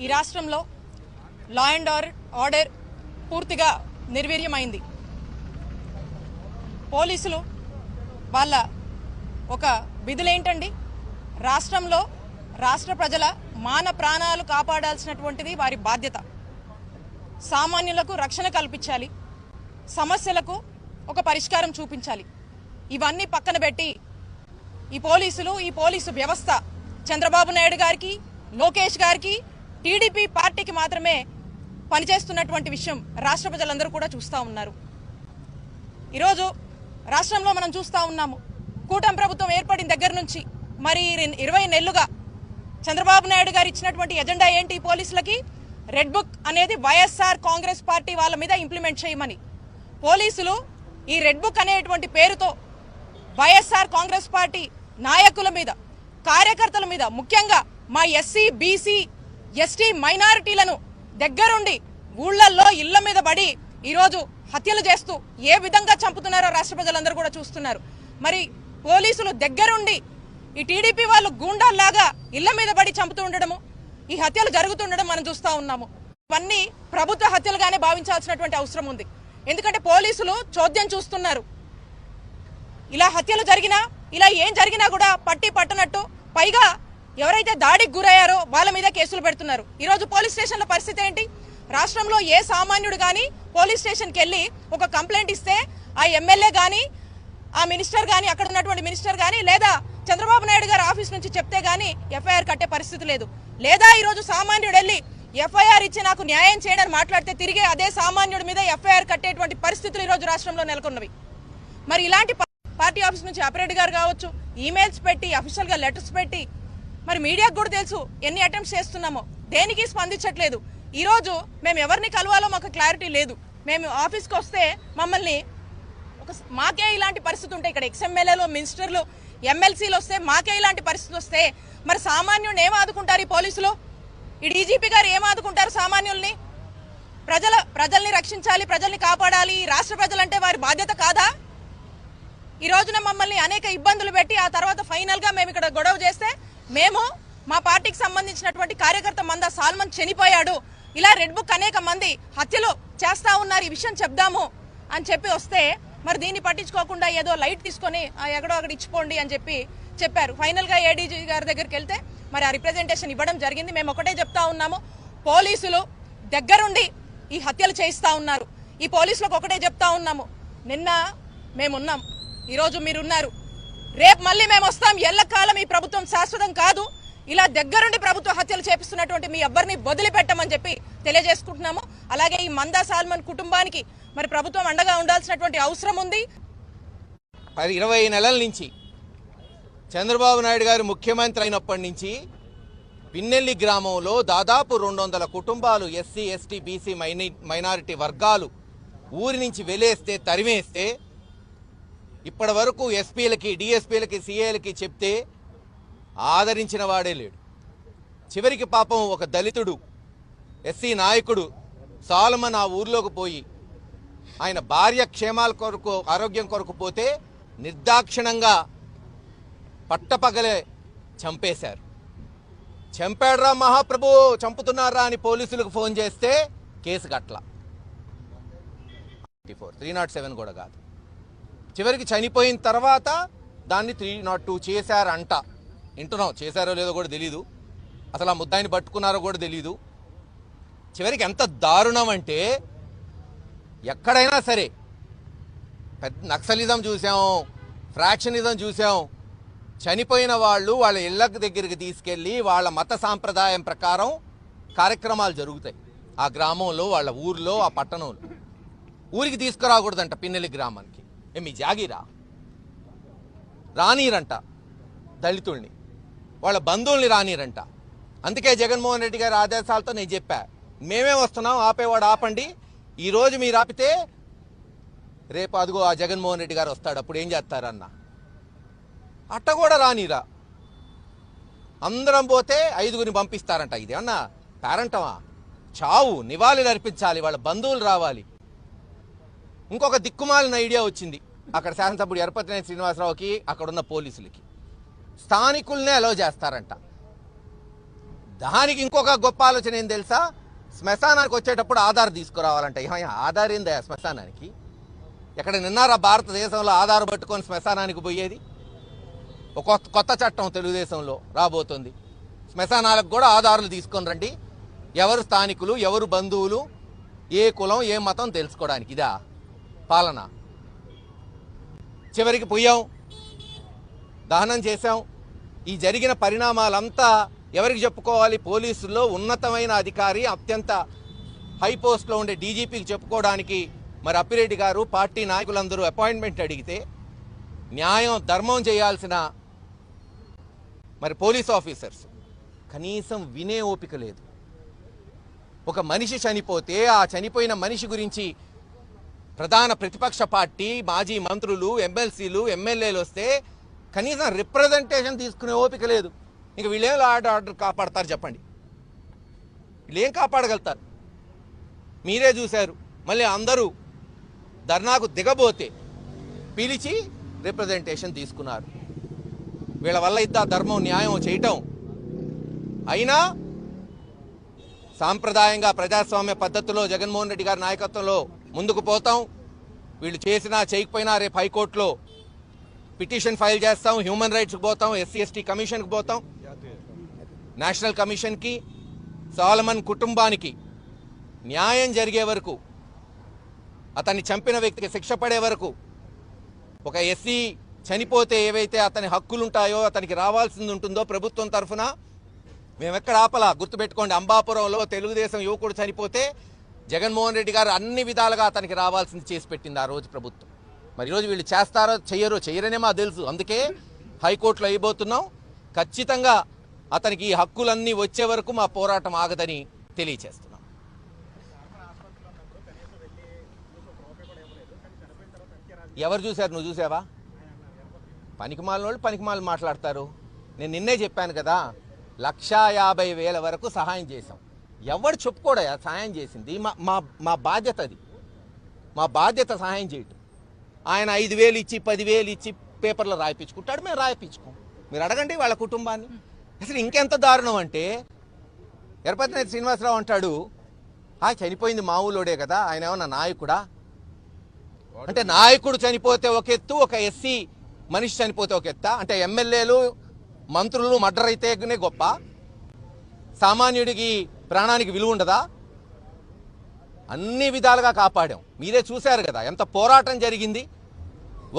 ఈ రాష్ట్రంలో లా and order పూర్తిగా నిర్వీర్యమైంది. పోలీసులు వాళ్ళ ఒక విధులేంటండి? రాష్ట్రంలో రాష్ట్ర ప్రజల మాన ప్రాణాలు కాపాడాల్సినటువంటిది వారి బాధ్యత. సామాన్యులకు రక్షణ కల్పించాలి, సమస్యలకు ఒక పరిష్కారం చూపించాలి. ఇవన్నీ పక్కన పెట్టి ఈ పోలీసు వ్యవస్థ చంద్రబాబు నాయుడు గారికి, లోకేష్ గారికి, టీడీపీ పార్టీకి మాత్రమే పనిచేస్తున్నటువంటి విషయం రాష్ట్ర ప్రజలందరూ కూడా చూస్తూ ఉన్నారు. ఈరోజు రాష్ట్రంలో మనం చూస్తూ ఉన్నాము, కూటమి ప్రభుత్వం ఏర్పడిన దగ్గర నుంచి మరి 20 నెలలుగా చంద్రబాబు నాయుడు గారు ఇచ్చినటువంటి ఎజెండా ఏంటి? పోలీసులకి రెడ్ బుక్ అనేది వైఎస్ఆర్ కాంగ్రెస్ పార్టీ వాళ్ళ మీద ఇంప్లిమెంట్ చేయమని. పోలీసులు ఈ రెడ్ బుక్ అనేటువంటి పేరుతో వైఎస్ఆర్ కాంగ్రెస్ పార్టీ నాయకుల మీద, కార్యకర్తల మీద, ముఖ్యంగా మా ఎస్సీ, బీసీ, ఎస్టీ మైనారిటీలను దగ్గరుండి ఊళ్ళల్లో ఇళ్ల మీద పడి ఈరోజు హత్యలు చేస్తూ ఏ విధంగా చంపుతున్నారో రాష్ట్ర ప్రజలందరూ కూడా చూస్తున్నారు. మరి పోలీసులు దగ్గరుండి ఈ టీడీపీ వాళ్ళు గూండాల్లాగా ఇళ్ల మీద పడి చంపుతూ ఉండడము, ఈ హత్యలు జరుగుతుండడం మనం చూస్తూ ఉన్నాము. ఇవన్నీ ప్రభుత్వ హత్యలుగానే భావించాల్సినటువంటి అవసరం ఉంది. ఎందుకంటే పోలీసులు చోద్యం చూస్తున్నారు. ఇలా హత్యలు జరిగినా, ఇలా ఏం జరిగినా కూడా పట్టనట్టు, పైగా ఎవరైతే దాడికి గురయ్యారో వాళ్ళ మీద కేసులు పెడుతున్నారు. ఈరోజు పోలీస్ స్టేషన్ల పరిస్థితి ఏంటి? రాష్ట్రంలో ఏ సామాన్యుడు కానీ పోలీస్ స్టేషన్కి వెళ్ళి ఒక కంప్లైంట్ ఇస్తే ఆ ఎమ్మెల్యే కానీ, ఆ మినిస్టర్ కానీ, అక్కడ ఉన్నటువంటి మినిస్టర్ కానీ, లేదా చంద్రబాబు నాయుడు గారు ఆఫీస్ నుంచి చెప్తే గానీ ఎఫ్ఐఆర్ కట్టే పరిస్థితి లేదు. లేదా ఈరోజు సామాన్యుడు వెళ్ళి ఎఫ్ఐఆర్ ఇచ్చి నాకు న్యాయం చేయడానికి మాట్లాడితే తిరిగే అదే సామాన్యుడి మీద ఎఫ్ఐఆర్ కట్టేటువంటి పరిస్థితులు ఈరోజు రాష్ట్రంలో నెలకొన్నవి. మరి ఇలాంటి పార్టీ ఆఫీస్ నుంచి అప్రెడ్డి గారు కావచ్చు, ఈమెయిల్స్ పెట్టి, అఫీషియల్గా లెటర్స్ పెట్టి, మరి మీడియాకు కూడా తెలుసు ఎన్ని అటెంప్ట్స్ చేస్తున్నామో, దేనికి స్పందించట్లేదు. ఈరోజు మేము ఎవరిని కలవాలో మాకు క్లారిటీ లేదు. మేము ఆఫీస్కి వస్తే మమ్మల్ని మాకే ఇలాంటి పరిస్థితి ఉంటే, ఇక్కడ ఎక్స్ఎమ్మెల్యేలు, మినిస్టర్లు, ఎమ్మెల్సీలు వస్తే మాకే ఇలాంటి పరిస్థితి వస్తే మరి సామాన్యుడిని ఏం ఆదుకుంటారు ఈ పోలీసులు? ఈ డీజీపీ గారు ఏం ఆదుకుంటారు సామాన్యుల్ని? ప్రజల్ని రక్షించాలి, ప్రజల్ని కాపాడాలి. రాష్ట్ర ప్రజలంటే వారి బాధ్యత కాదా? ఈ రోజున మమ్మల్ని అనేక ఇబ్బందులు పెట్టి ఆ తర్వాత ఫైనల్ గా మేము ఇక్కడ గొడవ చేస్తే, మేము మా పార్టీకి సంబంధించినటువంటి కార్యకర్త మందా సాల్మన్ చనిపోయాడు, ఇలా రెడ్ బుక్ అనేక మంది హత్యలు చేస్తా ఉన్నారు, ఈ విషయం చెప్దాము అని చెప్పి వస్తే మరి దీన్ని పట్టించుకోకుండా ఏదో లైట్ తీసుకొని ఎక్కడో అక్కడ ఇచ్చిపోండి అని చెప్పారు. ఫైనల్ గా ఏడీజీ గారి దగ్గరికి వెళ్తే మరి ఆ రిప్రజెంటేషన్ ఇవ్వడం జరిగింది. మేము ఒకటే చెప్తా ఉన్నాము, పోలీసులు దగ్గరుండి ఈ హత్యలు చేయిస్తా ఉన్నారు. ఈ పోలీసులకు ఒకటే చెప్తా ఉన్నాము, నిన్న మేమున్నాం, ఈరోజు మీరున్నారు, రేపు మళ్ళీ మేము వస్తాం. ఎల్లకాలం ఈ ప్రభుత్వం శాశ్వతం కాదు. ఇలా దగ్గరుండి ప్రభుత్వ హత్యలు చేపిస్తున్నటువంటి మీ ఎవ్వరిని వదిలిపెట్టమని చెప్పి తెలియజేసుకుంటున్నాము. అలాగే ఈ మందా సాల్మన్ కుటుంబానికి మరి ప్రభుత్వం అండగా ఉండాల్సినటువంటి అవసరం ఉంది. 20 నెలల నుంచి చంద్రబాబు నాయుడు గారు ముఖ్యమంత్రి అయినప్పటి నుంచి పిన్నెల్లి గ్రామంలో దాదాపు 200 కుటుంబాలు, ఎస్సీ, ఎస్టీ, బీసీ, మైనారిటీ వర్గాలు ఊరి నుంచి వెలేస్తే, తరిమేస్తే ఇప్పటి వరకు ఎస్పీలకి, డిఎస్పీలకి, సిఐలకి చెప్తే ఆదరించిన వాడే లేడు. చివరికి పాపం ఒక దళితుడు ఎస్సీ నాయకుడు సాల్మన్ ఆ ఊర్లోకి పోయి ఆయన భార్య క్షేమాల కొరకు, ఆరోగ్యం కొరకు పోతే నిర్దాక్షిణంగా పట్టపగలే చంపేశారు. చంపాడ్రా మహాప్రభు, చంపుతున్నారా అని పోలీసులకు ఫోన్ చేస్తే కేసు కట్ల, 307 కూడా కాదు. చివరికి చనిపోయిన తర్వాత దాన్ని 302 చేశారంట. వింటున్నాం, చేశారో లేదో కూడా తెలీదు, అసలు ఆ ముద్దాయిని పట్టుకున్నారో కూడా తెలీదు. చివరికి ఎంత దారుణం అంటే, ఎక్కడైనా సరే పెద్ద నక్సలిజం చూసాం, ఫ్రాక్షనిజం చూసాం, చనిపోయిన వాళ్ళు వాళ్ళ ఇళ్ళ దగ్గరికి తీసుకెళ్ళి వాళ్ళ మత సాంప్రదాయం ప్రకారం కార్యక్రమాలు జరుగుతాయి. ఆ గ్రామంలో, వాళ్ళ ఊర్లో, ఆ పట్టణంలో. ఊరికి తీసుకురాకూడదంట పిన్నెల్లి గ్రామానికి. మీ జాగిరా రానీరంట, దళితుల్ని వాళ్ళ బంధువుల్ని రానీరంట. అందుకే జగన్మోహన్ రెడ్డి గారి ఆదేశాలతో నేను చెప్పా, మేమే వస్తున్నాం, ఆపేవాడు ఆపండి, ఈరోజు మీరు ఆపితే రేపు అదిగో ఆ జగన్మోహన్ రెడ్డి గారు వస్తాడు, అప్పుడు ఏం చేస్తారన్న. అట్ట కూడా రానీరా, అందరం పోతే 5గురిని పంపిస్తారంట. ఇదేమన్నా పేరంటమా? చావు, నివాళులు అర్పించాలి, వాళ్ళ బంధువులు రావాలి. ఇంకొక దిక్కుమాలిన ఐడియా వచ్చింది అక్కడ శాసనసభ్యుడు ఎరపతినేని శ్రీనివాసరావుకి, అక్కడున్న పోలీసులకి. స్థానికులనే అలౌ చేస్తారంట. దానికి ఇంకొక గొప్ప ఆలోచన ఏం తెలుసా, శ్మశానానికి వచ్చేటప్పుడు ఆధార్ తీసుకురావాలంటే. ఆధార్ ఏందా శ్మశానానికి? ఎక్కడ నిన్నారా భారతదేశంలో ఆధార్ పట్టుకొని శ్మశానానికి పోయేది? ఒక కొత్త చట్టం తెలుగుదేశంలో రాబోతుంది. శ్మశానాలకు కూడా ఆధారాలు తీసుకొని రండి, ఎవరు స్థానికులు, ఎవరు బంధువులు, ఏ కులం, ఏ మతం తెలుసుకోవడానికి. ఇదా పాలన? చివరికి పోయాం, దహనం చేశాం. ఈ జరిగిన పరిణామాలంతా ఎవరికి చెప్పుకోవాలి? పోలీసుల్లో ఉన్నతమైన అధికారి, అత్యంత హై పోస్ట్లో ఉండే డీజీపీకి చెప్పుకోవడానికి మరి అప్పిరెడ్డి గారు, పార్టీ నాయకులందరూ అపాయింట్మెంట్ అడిగితే న్యాయం ధర్మం చేయాల్సిన మరి పోలీస్ ఆఫీసర్స్ కనీసం వినే ఓపిక లేదు. ఒక మనిషి చనిపోతే ఆ చనిపోయిన మనిషి గురించి ప్రధాన ప్రతిపక్ష పార్టీ, మాజీ మంత్రులు, ఎమ్మెల్సీలు, ఎమ్మెల్యేలు వస్తే కనీసం రిప్రజెంటేషన్ తీసుకునే ఓపిక లేదు. ఇంక వీళ్ళేం లా అండ్ ఆర్డర్ కాపాడతారు చెప్పండి? వీళ్ళేం కాపాడగలుగుతారు? మీరే చూశారు. మళ్ళీ అందరూ ధర్నాకు దిగబోతే పిలిచి రిప్రజెంటేషన్ తీసుకున్నారు. వీళ్ళ వల్ల ఇద్దా ధర్మం న్యాయం చేయటం. అయినా సాంప్రదాయంగా ప్రజాస్వామ్య పద్ధతిలో జగన్మోహన్ రెడ్డి గారి నాయకత్వంలో ముందుకు పోతాం. వీళ్ళు చేసినా చేయకపోయినా రేపు హైకోర్టులో పిటిషన్ ఫైల్ చేస్తాం, హ్యూమన్ రైట్స్కి పోతాం, ఎస్సీ ఎస్టీ కమిషన్కి పోతాం, నేషనల్ కమిషన్కి. సాలమన్ కుటుంబానికి న్యాయం జరిగే వరకు, అతన్ని చంపిన వ్యక్తికి శిక్ష పడే వరకు, ఒక ఎస్సీ చనిపోతే ఏవైతే అతని హక్కులుంటాయో, అతనికి రావాల్సింది ఉంటుందో ప్రభుత్వం తరఫున మేమెక్కడ ఆపలా. గుర్తుపెట్టుకోండి, అంబాపురంలో తెలుగుదేశం యువకుడు చనిపోతే జగన్మోహన్ రెడ్డి గారు అన్ని విధాలుగా అతనికి రావాల్సింది చేసి పెట్టింది ఆ రోజు ప్రభుత్వం. మరి ఈరోజు వీళ్ళు చేస్తారో చెయ్యరనే మాకు తెలుసు. అందుకే హైకోర్టులో అయిపోతున్నాం. ఖచ్చితంగా అతనికి ఈ హక్కులన్నీ వచ్చే వరకు మా పోరాటం ఆగదని తెలియచేస్తున్నాం. ఎవరు చూశారు? నువ్వు చూసావా? పనికిమాలిన వాళ్ళు పనికిమాలు మాట్లాడతారు. నేను నిన్నే చెప్పాను కదా, 1,50,000 వరకు సహాయం చేశాం. ఎవరు చెప్పుకోడా సహాయం చేసింది? మా బాధ్యత అది. మా బాధ్యత సహాయం చేయటం. ఆయన 5,000 ఇచ్చి 10,000 ఇచ్చి పేపర్లో రాయిపించుకుంటాడు, మేము రాయిపించుకోం. మీరు అడగండి వాళ్ళ కుటుంబాన్ని. అసలు ఇంకెంత దారుణం అంటే, ఎరపతినేని శ్రీనివాసరావు అంటాడు, చనిపోయింది మా ఊళ్ళోడే కదా, ఆయన ఏమన్నా నాయకుడా అంటే? నాయకుడు చనిపోతే ఒక ఎత్తు, ఒక ఎస్సీ మనిషి చనిపోతే ఒక ఎత్తా? అంటే ఎమ్మెల్యేలు, మంత్రులు మర్డర్ అయితేనే గొప్ప? సామాన్యుడికి ప్రాణానికి విలువ ఉండదా? అన్ని విధాలుగా కాపాడాం. మీరే చూశారు కదా ఎంత పోరాటం జరిగింది.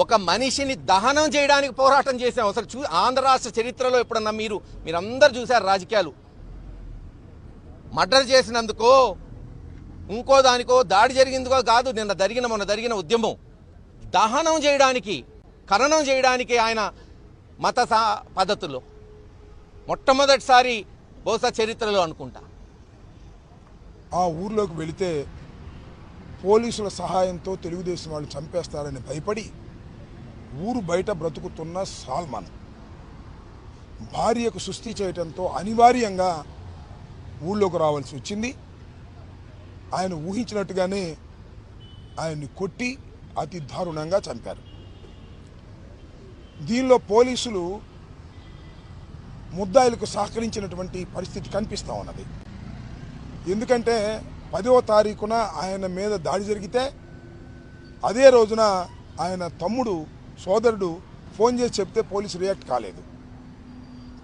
ఒక మనిషిని దహనం చేయడానికి పోరాటం చేశాం. అసలు ఆంధ్ర రాష్ట్ర చరిత్రలో ఎప్పుడన్నా మీరందరూ చూశారు రాజకీయాలు. మర్డర్ చేసినందుకో ఇంకో దానికో దాడి జరిగిందికో కాదు, మొన్న జరిగిన ఉద్యమం దహనం చేయడానికి, ఖననం చేయడానికి ఆయన మత పద్ధతుల్లో మొట్టమొదటిసారి బహుశా చరిత్రలో అనుకుంటా. ఆ ఊర్లోకి వెళితే పోలీసుల సహాయంతో తెలుగుదేశం వాళ్ళు చంపేస్తారని భయపడి ఊరు బయట బ్రతుకుతున్న సాల్మన్ భార్యకు సుస్థి చేయడంతో అనివార్యంగా ఊళ్ళోకి రావాల్సి వచ్చింది. ఆయన ఊహించినట్టుగానే ఆయన్ని కొట్టి అతి దారుణంగా చంపారు. దీనిలో పోలీసులు ముద్దాయిలకు సహకరించినటువంటి పరిస్థితి కనిపిస్తూ ఉన్నది. ఎందుకంటే 10వ తారీఖున ఆయన మీద దాడి జరిగితే అదే రోజున ఆయన తమ్ముడు, సోదరుడు ఫోన్ చేసి చెప్తే పోలీసు రియాక్ట్ కాలేదు.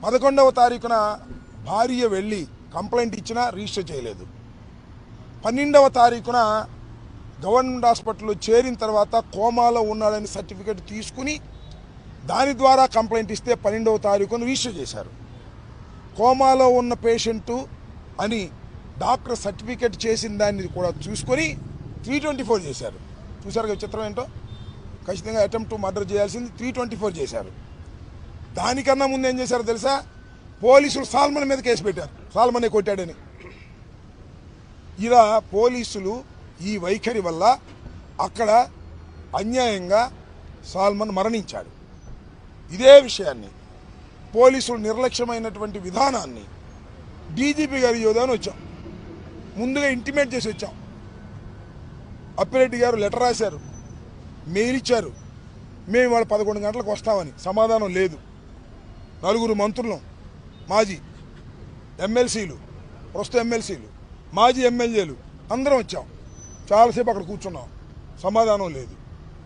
11వ తారీఖున భార్య వెళ్ళి కంప్లైంట్ ఇచ్చినా రిజిస్టర్ చేయలేదు. 12వ తారీఖున గవర్నమెంట్ హాస్పిటల్లో చేరిన తర్వాత కోమాలో ఉన్నాడని సర్టిఫికేట్ తీసుకుని దాని ద్వారా కంప్లైంట్ ఇస్తే 12వ తారీఖున రిజిస్టర్ చేశారు. కోమాలో ఉన్న పేషెంటు అని డాక్టర్ సర్టిఫికేట్ చేసిన దాన్ని కూడా చూసుకొని 324 చేశారు. చూసారు కదా చిత్రం ఏంటో? ఖచ్చితంగా అటెంప్ట్ టు మర్డర్ చేయాల్సింది 324 చేశారు. దానికన్నా ముందు ఏం చేశారో తెలుసా? పోలీసులు సాల్మన్ మీద కేసు పెట్టారు, సాల్మనే కొట్టాడని. ఇలా పోలీసులు ఈ వైఖరి వల్ల అక్కడ అన్యాయంగా సాల్మన్ మరణించాడు. ఇదే విషయాన్ని, పోలీసులు నిర్లక్ష్యమైనటువంటి విధానాన్ని డీజీపీ గారి యోధాన్ని వచ్చాం, ముందుగా ఇంటిమేట్ చేసి వచ్చాం. అప్పిరెడ్డి గారు లెటర్ రాశారు, మెయిల్ ఇచ్చారు, మేము వాళ్ళు 11 గంటలకు వస్తామని. సమాధానం లేదు. 4 మంత్రులం, మాజీ ఎమ్మెల్సీలు, ప్రస్తుత ఎమ్మెల్సీలు, మాజీ ఎమ్మెల్యేలు అందరం వచ్చాం. చాలాసేపు అక్కడ కూర్చున్నాం, సమాధానం లేదు.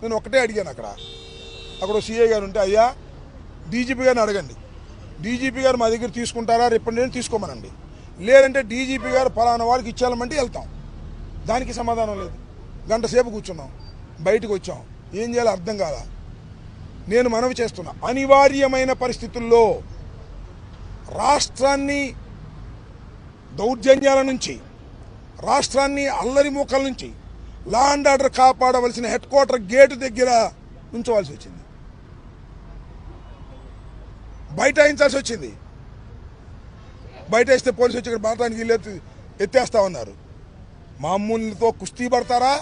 నేను ఒక్కటే అడిగాను అక్కడ సీఏ గారు ఉంటే, అయ్యా డీజీపీ గారిని అడగండి, డీజీపీ గారు మా దగ్గర తీసుకుంటారా రిప్రజెంటేషన్ తీసుకోమనండి, లేదంటే డీజీపీ గారు ఫలానా వాళ్ళకి ఇచ్చేయాలంటే వెళ్తాం. దానికి సమాధానం లేదు. గంట సేపు కూర్చున్నాం, బయటకు వచ్చాం. ఏం చేయాలో అర్థం కాల. నేను మనవి చేస్తున్నా, అనివార్యమైన పరిస్థితుల్లో రాష్ట్రాన్ని దౌర్జన్యాల నుంచి, రాష్ట్రాన్ని అల్లరి మూకల నుంచి లా అండ్ ఆర్డర్ కాపాడవలసిన హెడ్ క్వార్టర్ గేటు దగ్గర ఉంచవలసి వచ్చింది, బయటాయించాల్సి వచ్చింది. బయట వేస్తే పోలీసు వచ్చి ఇక్కడ మాట్లాడానికి వీళ్ళు ఎత్తేస్తా ఉన్నారు. మామూలుతో కుస్తీ పడతారా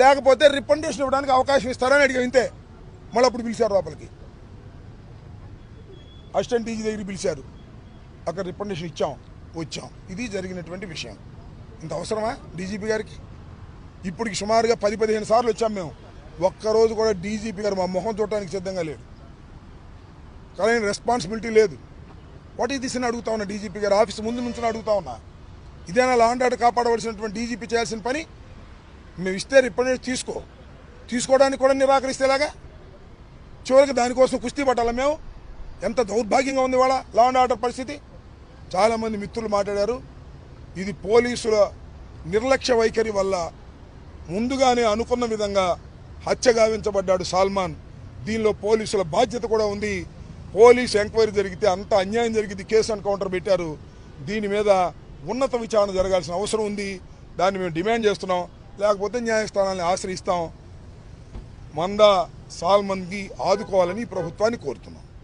లేకపోతే రిప్రజెంటేషన్ ఇవ్వడానికి అవకాశం ఇస్తారా అని అడిగాం. ఇంతే. మళ్ళీ అప్పుడు పిలిచారు లోపలికి, అసిస్టెంట్ డీజీ దగ్గరికి పిలిచారు. అక్కడ రిప్రజెంటేషన్ ఇచ్చాం, వచ్చాం. ఇది జరిగినటువంటి విషయం. ఇంత అవసరమా డీజీపీ గారికి? ఇప్పటికి సుమారుగా 10-15 సార్లు వచ్చాం మేము. ఒక్కరోజు కూడా డీజీపీ గారు మా మొహం చూడటానికి సిద్ధంగా లేడు. కానీ రెస్పాన్సిబిలిటీ లేదు. వాట్ ఈస్ దిస్ అని అడుగుతా ఉన్నా. డీజీపీ గారు ఆఫీస్ ముందు నుంచి అడుగుతా ఉన్నా. ఇదేనా లా అండ్ ఆర్డర్ కాపాడవలసినటువంటి డీజీపీ చేయాల్సిన పని? మేము ఇస్తే రిప్రజెంటేషన్ తీసుకోవడానికి కూడా నిరాకరిస్తేలాగా చివరికి దానికోసం కుస్తీ పట్టాలా మేము? ఎంత దౌర్భాగ్యంగా ఉంది వాళ్ళ లా అండ్ ఆర్డర్ పరిస్థితి. చాలామంది మిత్రులు మాట్లాడారు, ఇది పోలీసుల నిర్లక్ష్య వైఖరి వల్ల ముందుగానే అనుకున్న విధంగా హత్య గావించబడ్డాడు సల్మాన్. దీనిలో పోలీసుల బాధ్యత కూడా ఉంది. పోలీసు ఎంక్వైరీ జరిగితే అంత అన్యాయం జరిగింది, కేసు ఎన్కౌంటర్ పెట్టారు. దీని మీద ఉన్నత విచారణ జరగాల్సిన అవసరం ఉంది. దాన్ని మేము డిమాండ్ చేస్తున్నాం. లేకపోతే న్యాయస్థానాన్ని ఆశ్రయిస్తాం. మందా సల్మాన్కి ఆదుకోవాలని ప్రభుత్వాన్ని కోరుతున్నాం.